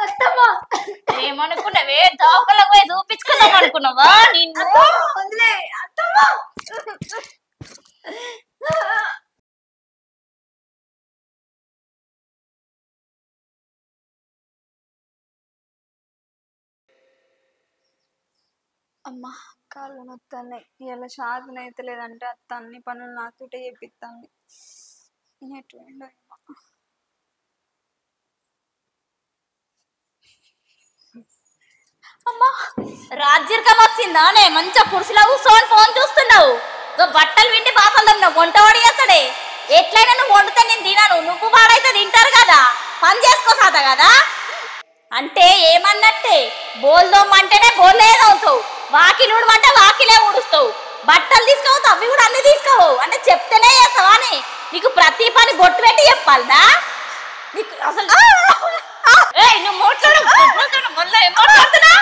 అత్తమ్మా ఏమనుకున్నావే దోకలకు పోయి చూపించుకుందాం అనుకున్నావా నిన్ను వదిలే అత్తమ్మా అమ్మా కాళ్ళు నొత్తాయి ఇలా సాధన అయితే లేదంటే అత్త అన్ని పనులు నాతోటే చేపిస్తాను ఎటువంటి అమ్మా రాజ్యకం వచ్చిందానే మంచిగా కుర్చీలో కూర్చొని ఫోన్ చూస్తున్నావు బట్టలు విండి పాపలు తిన్నావు వంట వాడి చేస్తాడే ఎట్లయినా నువ్వు వండితే నేను తినను నువ్వు వాడైతే తింటారు కదా పని చేసుకోసాదా కదా అంటే ఏమన్నట్టే బోల్దోమ్మంటేనే బోల్లే అవుతావు వాకిలు ఊడమంటే వాకిలే ఊడుస్తావు బట్టలు తీసుకోవద్దు అవి కూడా అన్ని తీసుకోవు అంటే చెప్తేనే చేస్తావా అని నీకు ప్రతి పని బొట్టు పెట్టి చెప్పాలనా నీకు అసలు నువ్వు మాట్లాడుతున్నా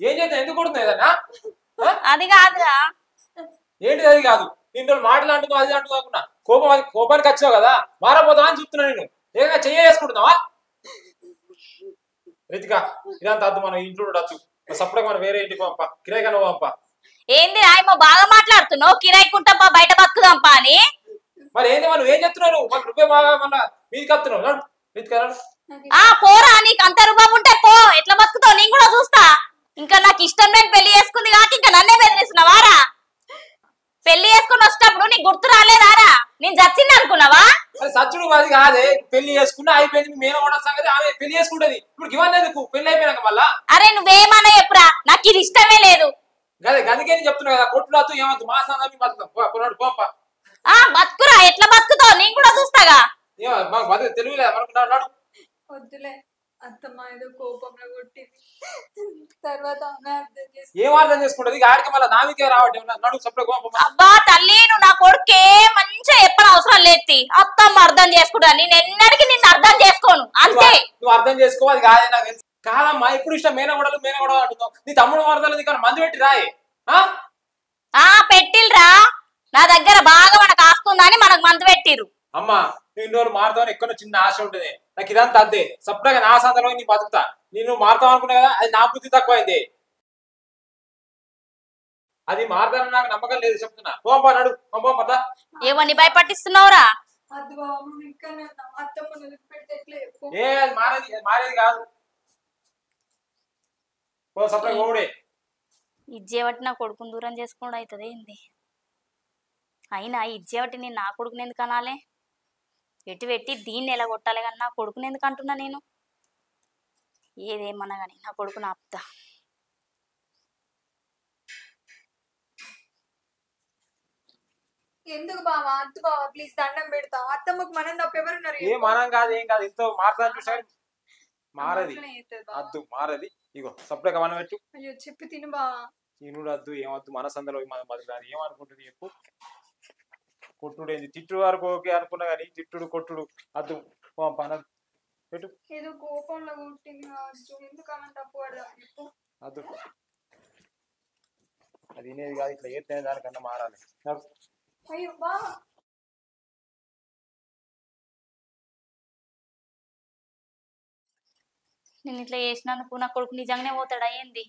ఏం చేద్దాం ఎందుకు కొడుతుంది ఏదన్నా అది కాదురా ఏంటిది అది కాదు ఇంట్లో మాటలు అంటున్నావు అది అంటూ కాకుండా కోపానికి వచ్చావు కదా మారపోతావా అని చెప్తున్నా నేను ఏదైనా చేసుకుంటున్నావా రితిక ఇదంతా అద్దు మనం ఇంట్లో ఉండొచ్చు సపరేట్ మనం వేరే ఇంటికి పంప కిరాయి కన్నా పంప ఏంది రాయమో బాగా మాట్లాడుతున్నావు కిరాయి కుంటంపా బయట బతుకుదాంపా అని మరి ఏంది మనం ఏం చెప్తున్నాను మన రూపాయి బాగా మన మీదికి వస్తున్నావు రితిక పోరా నీకు అంత రూపాయి ఉంటే పో ఎట్లా బతుకుతావు నేను కూడా చూస్తా ఇంకా నాకు ఇష్టం లేని పెళ్లి చేసుకుంది కాక ఇంకా నన్నే బెదిరిస్తున్నావారా పెళ్లి చేసుకుని వచ్చేటప్పుడు నీకు గుర్తు రాలేదారా నేను చచ్చింది అనుకున్నావా సచ్చుడు అది కాదే పెళ్లి చేసుకున్నా అయిపోయింది మేన కూడా సంగతి ఆమె పెళ్లి చేసుకుంటది ఇప్పుడు ఇవన్నీ ఎందుకు పెళ్లి అయిపోయినాక మళ్ళా అరే నువ్వేమన్నా చెప్పురా నాకు ఇది ఇష్టమే లేదు అదే గదికే చెప్తున్నా కదా కొట్టులతో ఏమద్దు మా సామి బతుకుతాం పోప బతుకురా ఎట్లా బతుకుతావు నేను కూడా చూస్తాగా మాకు తెలుగు లేదా మనకు వద్దులే అత్తమ్మ ఏదో కోపంలో కొట్టింది తర్వాత ఏం అర్థం చేసుకుంటది ఆడికి మళ్ళీ నామికే రావటం నడుగు సపరేట్ అబ్బా తల్లి నువ్వు నా కొడుకే మంచిగా చెప్పని అవసరం లేదు అత్తమ్మ అర్థం చేసుకుంటా నేను ఎన్నడికి నిన్ను అర్థం చేసుకోను అంతే నువ్వు అర్థం చేసుకో అది కాదే నాకు తెలుసు కాదమ్మా ఎప్పుడు ఇష్టం మేనగొడలు అంటున్నావు నీ తమ్ముడు వరదలు నీకు మందు పెట్టి రాయి పెట్టిల్రా నా దగ్గర బాగా మనకు ఆస్తుందని మనకు మందు పెట్టిరు అమ్మా నువ్వు ఇన్ని రోజులు మారుతావని ఎక్కడో చిన్న ఆశ ఉంటుంది నాకు ఇదంతా అద్దే సపరేట్గా నా సందలో నీ బతుకుతా నేను మారుతావు అనుకున్నా కదా అది నా బుద్ధి తక్కువైంది అది మారుతానని నాకు నమ్మకం లేదు చెప్తున్నా పోంపా నడు పోతా ఏమని భయపట్టిస్తున్నావురా ఏ అది మారేది కాదు సపరేట్ పోడే ఇజ్జేవట్టి నా కొడుకుని దూరం చేసుకోవడం అవుతుంది ఏంది అయినా ఇజ్జేవట్టి నేను నా కొడుకుని ఎందుకు అనాలే ఎటు పెట్టి దీన్ని ఎలా కొట్టాలి కానీ నా కొడుకుని ఎందుకు అంటున్నా నేను ఏదేమన్నా కానీ నా కొడుకుని ఆపుతా ఎందుకు బావా అద్దు బావా ప్లీజ్ దండం పెడతా అత్తమ్మకు మనం తప్ప ఎవరున్నారు ఏ మనం కాదు ఏం కాదు ఎంతో మారుతాను చూసాను మారది అద్దు మారది ఇగో సపరేట్ మనం పెట్టు అయ్యో చెప్పి తిను బావా తినుడు అద్దు ఏమద్దు మన సందలో బతుకుతాను ఏమనుకుంటుంది చెప్పు కొట్టుడు ఏంది తిట్టు వరకు ఓకే అనుకున్నా కానీ తిట్టుడు కొట్టుడు అద్దు పన పెట్టు ఏదో కోపంలో కొట్టింది ఎందుకన్నా తప్పు పడదా చెప్పు అద్దు అది వినేది కాదు ఇట్లా ఏదైనా దానికన్నా మారాలి అయ్యో బావా నేను ఇట్లా చేసినందుకు నా కొడుకు నిజంగానే పోతాడా ఏంది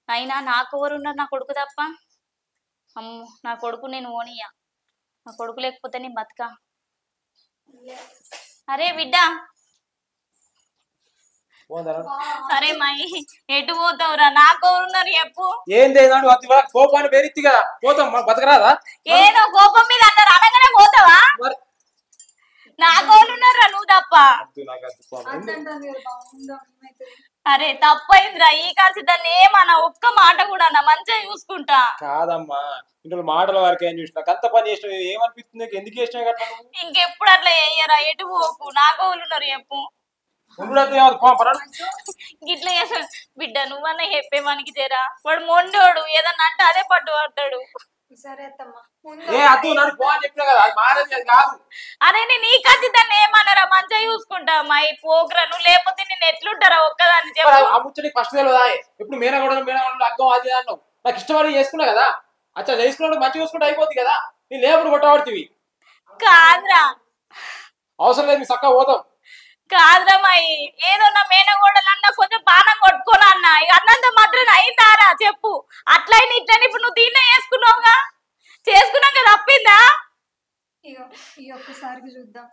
అయినా నాకు ఎవరున్నారు నా కొడుకు తప్ప అమ్మో నా కొడుకు నేను ఓనియా నా కొడుకు లేకపోతే నేను బతుకా అరే బిడ్డ అరే మై ఎటు పోతావురా నాకు ఎవరున్నారు చెప్పు ఏంది కోపాన్ని పేరెత్తి కదా పోతాం బతకరాదా ఏదో కోపం మీద అన్నారు అనగానే పోతావా నాకు ఎవరున్నారా నువ్వు తప్ప అరే తప్పైందిరా ఈ కాల్సి దాన్ని ఏమన్నా ఒక్క మాట కూడా నా మంచిగా చూసుకుంటా కాదమ్మా ఇంట్లో మాటల వరకు ఏం చూసినా అంత పని చేసిన ఏమనిపిస్తుంది ఎందుకు చేసినా కదా ఇంకెప్పుడు అట్లా చెయ్యరా ఎటు పోకు నాకు ఉన్నారు చెప్పు ఇట్లా చేసా బిడ్డ నువ్వన్నా చెప్పేవానికి చేరా వాడు మొండోడు ఏదన్నా అంటే అదే పట్టు పడతాడు అరే నేను ఈ కాల్సి దాన్ని ఏమన్నారా మంచిగా చూసుకుంటా మా ఈ పోగ్రా నువ్వు లేకపోతే నేను ఎట్లుంటారా ఒక్కదాన్ని చెప్పు ఫస్ట్ ఇప్పుడు మేనగొడలు అగ్గం అది అన్నావు నాకు ఇష్టపడి చేసుకున్నా కదా అచ్చా చేసుకున్నాడు మంచిగా చూసుకుంటే అయిపోద్ది కదా నేను లేపుడు కొట్టబడుతుంది కాదురా అవసరం లేదు, మీ చక్కగా పోతాం. కాదురమ్మాయి, ఏదో నా మేనగోడలన్నా కొంచెం బాణం కొట్టుకోను అన్న, ఇక అన్నంత మాత్రం అయిందారా చెప్పు. అట్లయినా ఇట్లయినా ఇప్పుడు నువ్వు దీన్నే చేసుకున్నావుగా, చేసుకున్నాక తప్పిందా? ఇగో ఈ ఒక్కసారికి చూద్దాం.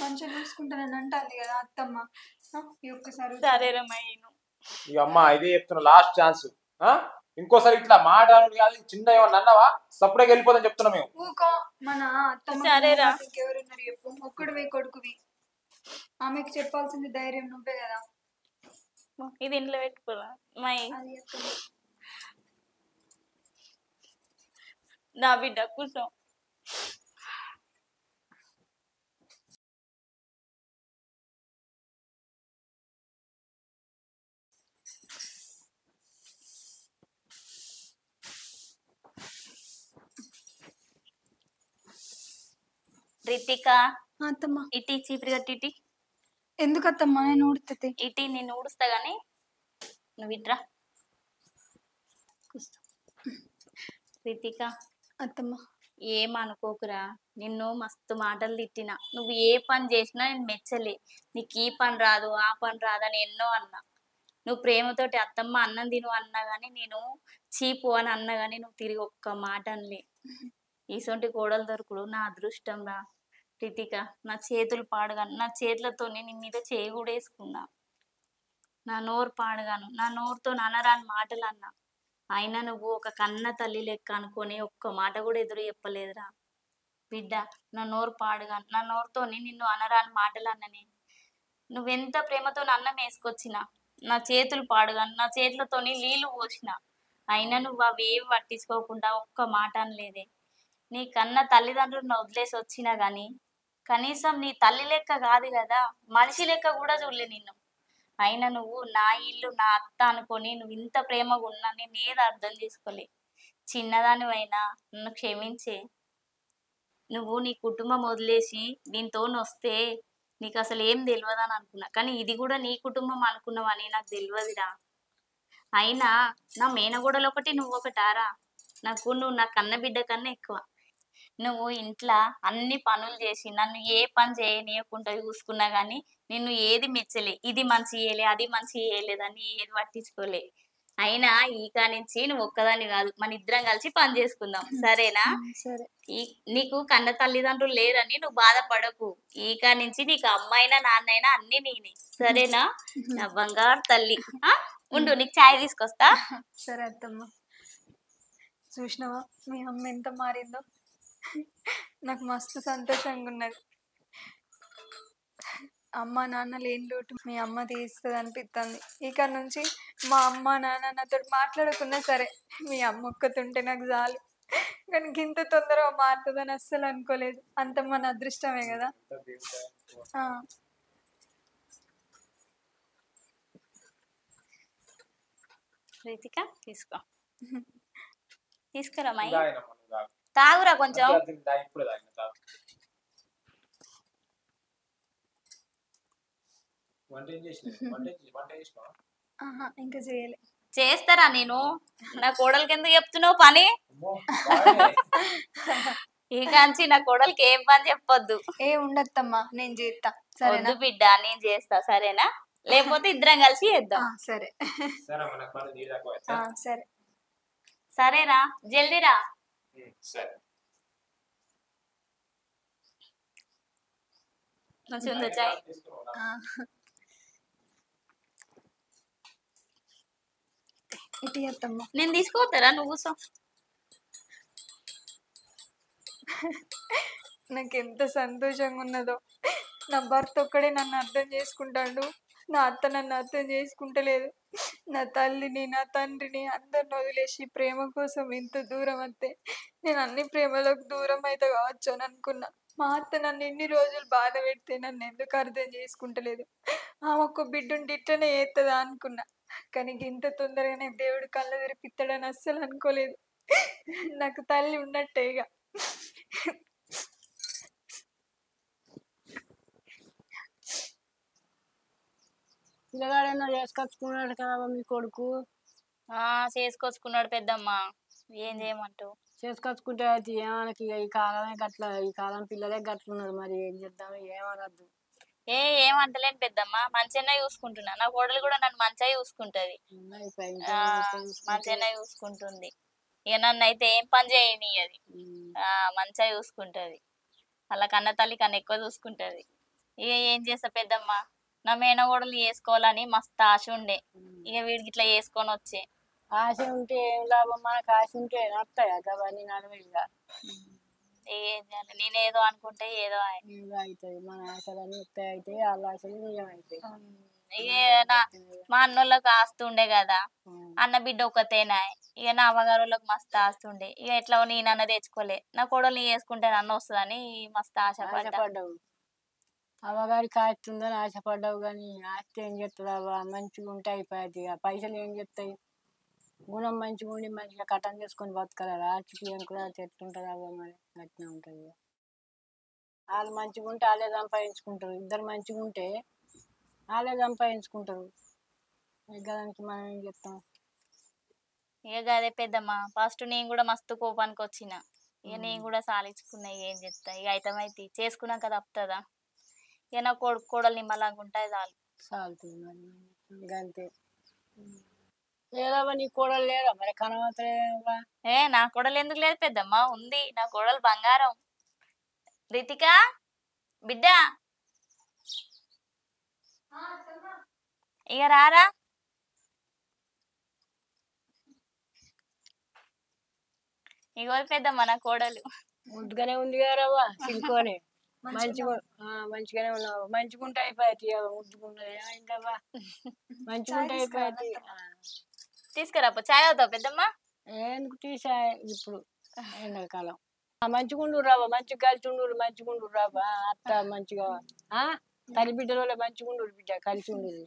మంచిగా చూసుకుంటానని అంటుంది కదా అత్తమ్మ. ఈ ఒక్కసారి సరేరమ్మాయి. ఇక అమ్మ ఇదే చెప్తున్నా, లాస్ట్ ఛాన్స్. ఇంకోసారి ఇట్లా మాట అనుడు కాదు, చిన్న ఏమన్నా అన్నావా సప్పుడే వెళ్ళిపోదని చెప్తున్నా మేము. ఊకో, మన అత్తమ్మ సరేరా. ఎవరున్నారు చెప్పు, ఒక్కడివి కొడుకువి, ఆమెకి చెప్పాల్సింది ధైర్యం నువ్వే కదా. ఇది ఇంట్లో పెట్టుకోరా అమ్మాయి, అది అత్తమ్మ. నా బిడ్డ కూర్చో. రితిక, అత్తమ్మ ఇటీ చీపురు కట్టి ఇటీ. ఎందుకు అత్తమ్మ, నేను ఊడుతుంది. ఇటీ నేను ఊడుస్తా గానీ నువ్వు ఇట్రా. రితిక అత్తమ్మ ఏమనుకోకురా, నిన్ను మస్తు మాటలు తిట్టినా, నువ్వు ఏ పని చేసినా నేను మెచ్చలే. నీకు ఈ పని రాదు ఆ పని రాదని ఎన్నో అన్నా. నువ్వు ప్రేమతోటి అత్తమ్మ అన్నం తిను అన్నా గానీ, నేను చీపు అని అన్నా గానీ నువ్వు తిరిగి ఒక్క మాట అనలే. ఈసొంటి కోడలు దొరుకుడు నా అదృష్టం రా రితిక. నా చేతులు పాడుగాను, నా చేతులతో నీ మీద చేయి కూడా వేసుకున్నా. నా నోరు పాడుగాను, నా నోరుతో అనరాని మాటలు అన్నా. అయినా నువ్వు ఒక కన్న తల్లి లెక్క అనుకొని ఒక్క మాట కూడా ఎదురు చెప్పలేదురా బిడ్డ. నా నోరు పాడుగాను, నా నోరుతోని నిన్ను అనరాని మాటలు అన్నని. నువ్వెంత ప్రేమతో అన్నం వేసుకొచ్చినా, నా చేతులు పాడుగాను, నా చేతులతోని నీళ్లు పోసిన, అయినా నువ్వు అవి ఏవి పట్టించుకోకుండా ఒక్క మాట అనలేదే. నీ కన్న తల్లిదండ్రులను వదిలేసి వచ్చినా గాని కనీసం నీ తల్లి లెక్క కాదు కదా, మనిషి లెక్క కూడా చూడలే నిన్ను. అయినా నువ్వు నా ఇల్లు నా అత్త అనుకొని నువ్వు ఇంత ప్రేమగా ఉన్నా నేను ఏది అర్థం చేసుకోలే. చిన్నదానివైనా నన్ను క్షమించే. నువ్వు నీ కుటుంబం వదిలేసి దీంతో వస్తే నీకు అసలు ఏం తెలియదని అనుకున్నా, కానీ ఇది కూడా నీ కుటుంబం అనుకున్నావని నాకు తెలియదురా. అయినా నా మేనగోడలు ఒకటి నువ్వు ఒకటారా, నువ్వు నా కన్న బిడ్డ కన్నా ఎక్కువ. నువ్వు ఇంట్లో అన్ని పనులు చేసి నన్ను ఏ పని చేయనీయకుండా చూసుకున్నా గానీ నిన్ను ఏది మెచ్చలే. ఇది మంచి చేయలే అది మంచి చేయలేదని ఏది పట్టించుకోలే. అయినా ఈక నుంచి నువ్వు ఒక్కదాన్ని కాదు, మన ఇద్దరం కలిసి పని చేసుకుందాం సరేనా? సరే. నీకు కన్న తల్లిదండ్రులు లేరని నువ్వు బాధపడకు. ఈక నుంచి నీకు అమ్మాయినా నాన్నైనా అన్ని నేనే సరేనా? నా బంగారు తల్లి. ఉండు నీకు ఛాయ్ తీసుకొస్తా. సరే అత్తమ్మ. చూసినావా మీ అమ్మ ఎంత మారిందో, నాకు మస్తు సంతోషంగా ఉన్నది. అమ్మ నాన్న లేని లోటు మీ అమ్మ తీస్తుంది అనిపిస్తుంది. ఇక్కడ నుంచి మా అమ్మ నాన్న నాతో మాట్లాడకున్నా సరే మీ అమ్మ ఒక్కతుంటే నాకు చాలు. కానీ ఇంత తొందరగా మారుతుందని అస్సలు అనుకోలేదు. అంత మన అదృష్టమే కదా. రితిక తీసుకో, తీసుకురా మై, తాగురా కొంచెం. ఇంకా చేయలే. చేస్తారా? నేను నా కోడలికి ఎందుకు చెప్తున్నావు పని? ఇకంచి నా కోడలికి ఏం పని చెప్పొద్దు. ఏ ఉండత్తమ్మా, నేను చేస్తా సరేనా? బిడ్డ నేను చేస్తా సరేనా, లేకపోతే ఇద్దరం కలిసి చేద్దాం. సరే సరే సరేరా, జల్దీరా. మంచిగా ఉందా చాయ్? ఇటు చేస్తామ్మా. నేను తీసుకోతారా, నువ్వు కూర్చో. నాకు ఎంత సంతోషంగా ఉన్నదో. నా భర్త ఒక్కడే నన్ను అర్థం చేసుకుంటాడు, నా అత్త నన్ను అర్థం చేసుకుంటలేదు. నా తల్లిని నా తండ్రిని అందరిని వదిలేసి ప్రేమ కోసం ఇంత దూరం వస్తే నేను అన్ని ప్రేమలకు దూరం అయితే కావచ్చు అని అనుకున్నా. మా అత్త నన్ను ఎన్ని రోజులు బాధ పెడితే నన్ను ఎందుకు అర్థం చేసుకుంటలేదు. ఆమె ఒక్క బిడ్డుండి ఇట్లనే చేస్తుందా అనుకున్నా. కానీ ఇంత తొందరగానే దేవుడు కళ్ళ తెరిపిస్తాడని అస్సలు అనుకోలేదు. నాకు తల్లి ఉన్నట్టే ఇక. పిల్లగాడైనా చేసుకొచ్చుకున్నాడు కదా మీ కొడుకు. చేసుకొచ్చుకున్నాడు పెద్దమ్మ. ఏం చేయమంటావు? చేసుకొచ్చుకుంటే అయితే ఏమనకి ఇక ఈ కాలమే గట్ల, ఈ కాలం పిల్లలే గట్లున్నారు. మరి ఏం చేద్దాం, ఏమనద్దు. ఏమంటలేను పెద్దమ్మ, మంచిగానే చూసుకుంటున్నా. నా కోడలు కూడా నన్ను మంచిగా చూసుకుంటది. అయిపోయి ఆ ఇంకేం చూసుకుంటే. మంచిగానే చూసుకుంటుంది. ఇక నన్ను అయితే ఏం పని చేయనియది. మంచిగా చూసుకుంటది. అలా కన్న తల్లి కన్నా ఎక్కువ చూసుకుంటది. ఇక ఏం చేస్తా పెద్దమ్మ, నా మేనగోడలు చేసుకోవాలని మస్తు ఆశ ఉండే. ఇక వీడికి ఇట్లా చేసుకొని వచ్చే. ఆశ ఉంటే ఏం లాభం, మనకు ఆశ ఉంటే నడుస్తాయా అవన్నీ నడవగా. ఏం చేయాలి, నేనేదో అనుకుంటే ఏదో ఏదో అవుతుంది, మన ఆశలన్నీ వస్తాయి అవుతాయి, వాళ్ళ ఆశలు నిజం అవుతాయి. ఇక మా అన్నోళ్ళకి ఆస్తి ఉండే కదా, అన్న బిడ్డ ఒకతేనా. ఇక నా అమ్మగారులకు మస్తు ఆస్తి ఉండే. ఇక ఎట్లా నేనన్న తెచ్చుకోలే, నా కోడలు నీ చేసుకుంటే నన్ను వస్తుందని మస్తు ఆశపడ్డా. ఆశపడ్డావు, అమ్మగారికి ఆస్తి ఉందని ఆశపడ్డావు. కానీ ఆస్తి ఏం చెప్తుందా, మంచిగా ఉంటే అయిపోయింది. ఆ పైసలు ఏం చెప్తాయి, గుణం మంచిగా ఉండి మంచిగా కట్టం చేసుకొని బతకాలి. ఆస్తికి అనుకున్న ఎట్లుంటుంది అవ్వ, మరి అట్లా ఉంటుంది. వాళ్ళు మంచిగా ఉంటే వాళ్ళే సంపాదించుకుంటారు, ఇద్దరు మంచిగా ఉంటే వాళ్ళే సంపాదించుకుంటారు. దానికి మనం ఏం చెప్తాం. ఇక అదే పెద్దమ్మ, ఫస్ట్ నేను కూడా మస్తు కోపానికి వచ్చిన. ఇక నేను కూడా సాలించుకున్నా. ఏం చెప్తా, ఇక అయితమైతే చేసుకున్నాక తప్పుతుందా. ఇక నా కొడుకు కోడలు నిమ్మలాగా ఉంటాయి చాలు. సాగుతుంది మరి, ఇంకా అంతే. లేదా నీ కోడలు లేదా మరి కనవతలేవా? నా కోడలు ఎందుకు లేదు పెద్దమ్మ, ఉంది. నా కోడలు బంగారం. రితిక బిడ్డ, ఇక రారా. ఇగో పెద్దమ్మ నా కోడలు. ముద్దుగానే ఉంది కదవ్వా, సిల్కోనే. మంచిగానే ఉన్నావు. మంచిగుంటే అయిపోయి ముద్దుకుంటే ఏమైందవ్వా, మంచిగుంటే అయిపోయి. తీసుకురాపో, చాయ్ అవుతావు పెద్దమ్మ. ఎందుకు తీసా ఇప్పుడు ఎండాకాలం. మంచిగుండు రావా, మంచిగా కలిసి ఉండు, మంచిగుండు రావా. అత్త మంచిగా తల్లి బిడ్డల వల్ల మంచిగుండు బిడ్డ, కలిసి ఉండదు.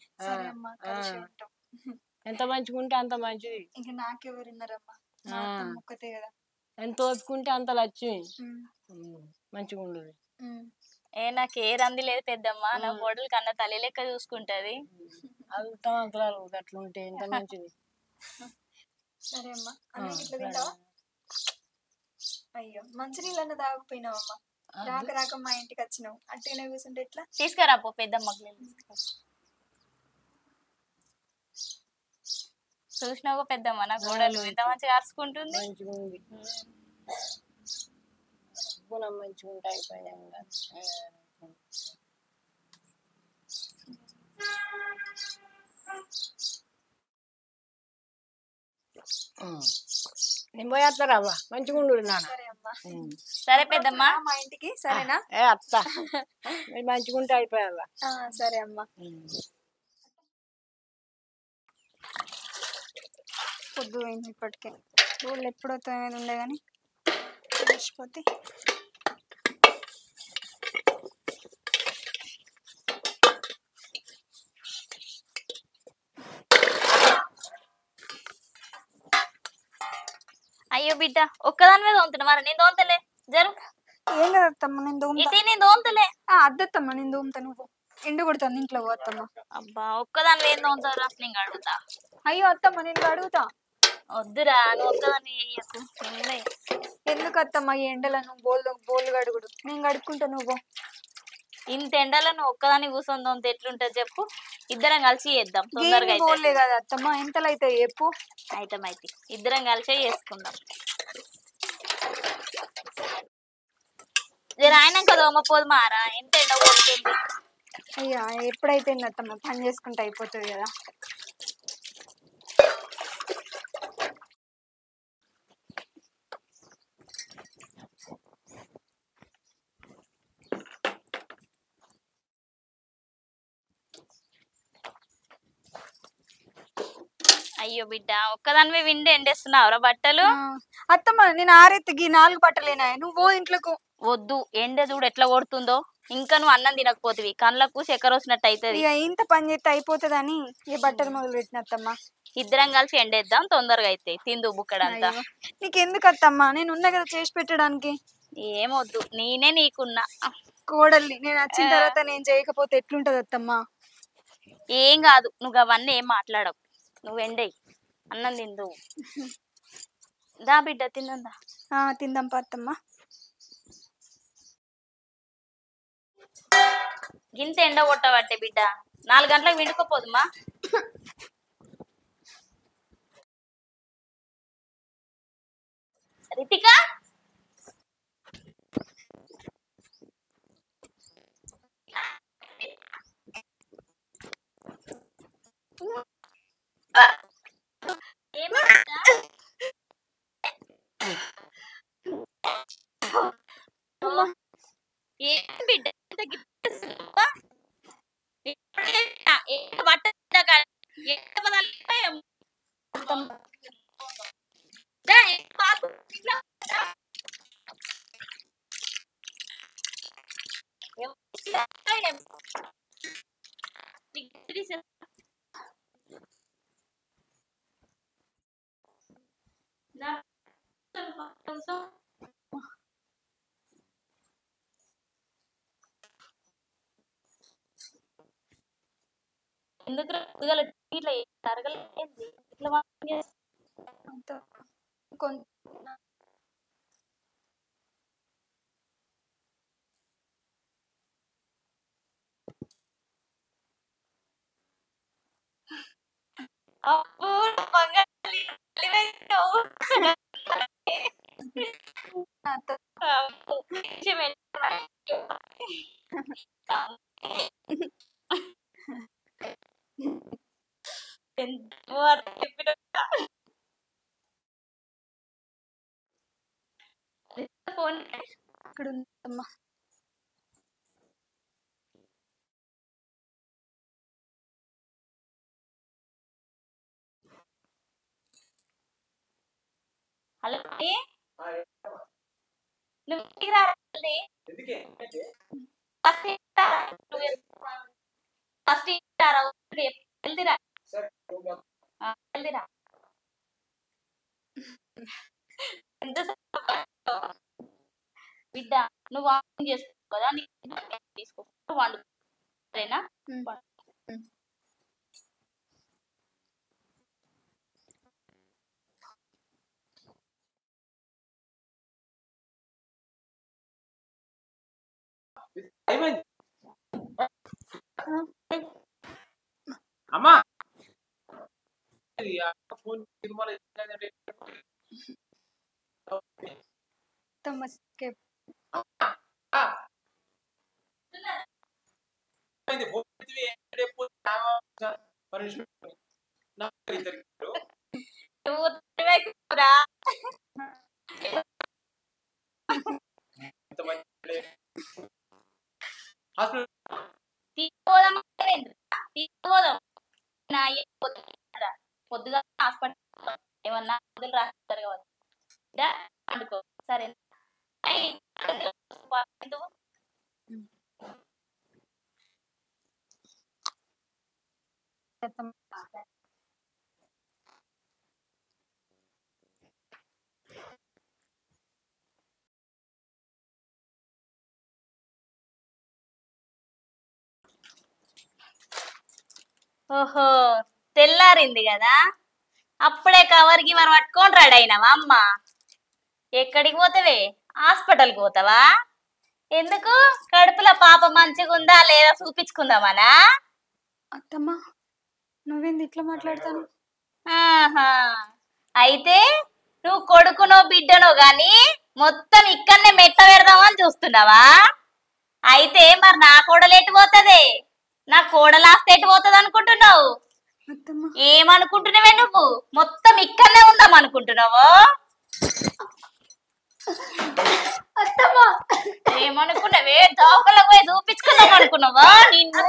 ఎంత మంచిగా ఉంటే అంత మంచిది. ఇంకా నాకెవరున్నారమ్మా, ఒక్కతే కదా. ఎంత ఓపుకుంటే అంత లక్ష్మి, మంచిగా ఉండదు. నాకు ఏ రంది లేదు పెద్దమ్మ, నా కోడలు కన్నా తల్లి లెక్క చూసుకుంటది. అడుగుతాం అంతరాలు అట్లుంటే ఎంత మంచిది. సరే అమ్మా, అన్నీ ఇట్లా తింటావా? అయ్యో, మంచినీళ్ళన్నా తాగకపోయినావమ్మా. రాక రాక మా ఇంటికి వచ్చినావు, అట్టేనే కూర్చుంటే ఎట్లా? తీసుకురాపో పెద్దమ్మకి. చూసినావు పెద్దమ్మ, నా కోడలు ఎంత మంచిగా అరుచుకుంటుంది. మంచిగా ఉంది, గుణం మంచిగా ఉంటే అయిపోయా. నేను పోయేస్తారావా, మంచిగా ఉండు నాన్న. సరే పెద్దమ్మ, మా ఇంటికి సరేనా? అత్త మీరు మంచిగా ఉంటే అయిపోయావా. సరే అమ్మా. పొద్దు అయింది ఇప్పటికే, ఊళ్ళో ఎప్పుడు వస్తామేది ఉండే కానీ మర్చిపోతే. అయ్యో బిడ్డ, ఒక్కదాని మీద తోముతున్నా, మరి నేను తోముతలే జరు. ఏం కదా అత్తమ్మ, నేను దోమతా. ఇది నేను తోముతలే. అద్దత్తమ్మ, నేను దోమతా. నువ్వు ఎండు కొడుతుంది ఇంట్లో పోతమ్మ. అబ్బా, ఒక్కదాని ఏం తోముతావురా, నేను అడుగుతా. అయ్యో అత్తమ్మ, నేను అడుగుతా. వద్దురా, నువ్వు ఒక్కదాన్ని వేయకు. ఎందుకు అత్తమ్మ ఈ ఎండలో నువ్వు బోళ్ళు గడుగుడు, నేను గడుక్కుంటా. నువ్వు ఇంత ఎండలో నువ్వు ఒక్కదాన్ని కూర్చొని తోమితే ఎట్లుంటది చెప్పు. ఇద్దరం కలిసి చేద్దాం తొందరగా. బోల్లే కదా అత్తమ్మ, ఎంతలో అయితే చెప్పు. అయితే ఇద్దరం కలిసే చేసుకుందాం. రాయినాక దోమ పోదు మారా, ఎంత ఎండ కొడుతుంది. అయ్యా ఎప్పుడైతే అత్తమ్మ, పని చేసుకుంటే అయిపోతుంది కదా. అయ్యో బిడ్డ, ఒక్కదానివే విండి ఎండేస్తున్నావురా బట్టలు. అత్తమ్మ నేను ఆరెత్తికి 4 బట్టలేనా, నువ్వు ఇంట్లోకు. వద్దు, ఎండ చూడు ఎట్లా కొడుతుందో. ఇంకా నువ్వు అన్నం తినకపోతివి, కళ్ళకు చక్కెర వచ్చినట్టు అవుతుంది. ఇంత పని చేస్తే అయిపోతుందని ఈ బట్టలు మొదలు పెట్టిన అత్తమ్మ. ఇద్దరం కలిసి ఎండేద్దాం, తొందరగా అయితే తిందు బుక్కడంతా. నీకెందుకు అత్తమ్మ, నేను ఉన్నా కదా చేసి పెట్టడానికి. ఏమొద్దు, నేనే నీకున్నా కోడల్ని. నేను వచ్చిన తర్వాత నేను చేయకపోతే ఎట్లుంటది అత్తమ్మ? ఏం కాదు, నువ్వు అవన్నీ ఏం మాట్లాడవు. నువ్వు ఎండేయి, అన్నం తిందు. దా బిడ్డ తిందా. తిందాం అత్తమ్మ. గింత ఎండ కొట్టబట్టే బిడ్డ 4 గంటలకు విండుకోపోదుమా. రితిక ఏం బిడ్డ ఎందుకు ఇట్లా జరగలేదు ఇట్లా అప్పుడు బంగాళీ ఫోన్ అక్కడ ఉందమ్మా. హలో నువ్వు ఇంటికి రావాలి ఫస్ట్ వెళ్దిరా వెళ్దిరా ఎంత బిడ్డ నువ్వు వాకింగ్ చేసుకో కదా తీసుకో వండు సరేనా. అమ్మా ఫోన్ తీసుకోదాం తీసుకోదాం పొద్దుగా హాస్పిటల్ ఏమన్నా మందులు రాస్తారు కదా అనుకో సరే. ఓహో తెల్లారింది కదా అప్పుడే కవర్ గివర్ పట్టుకొని రెడీ అయినావా అమ్మ? ఎక్కడికి పోతావే? హాస్పిటల్కి పోతావా? ఎందుకు? కడుపులో పాప మంచిగా ఉందా లేదా చూపించుకుందామనా? అత్తమ్మ నువ్వేంది ఇట్లా మాట్లాడతాను? ఆహా అయితే నువ్వు కొడుకునో బిడ్డనో గాని మొత్తం ఇక్కడనే మెట్ట పెడదామని చూస్తున్నావా? అయితే మరి నా కోడలు ఎటు పోతుంది? నా కోడలాస్తే ఎటు పోతుంది అనుకుంటున్నావు? ఏమనుకుంటున్నావే నువ్వు? మొత్తం ఇక్కడనే ఉందాం అనుకుంటున్నావు? ఏమనుకున్నావే? దోకలకు పోయి చూపించుకుందాం అనుకున్నావా? నిన్ను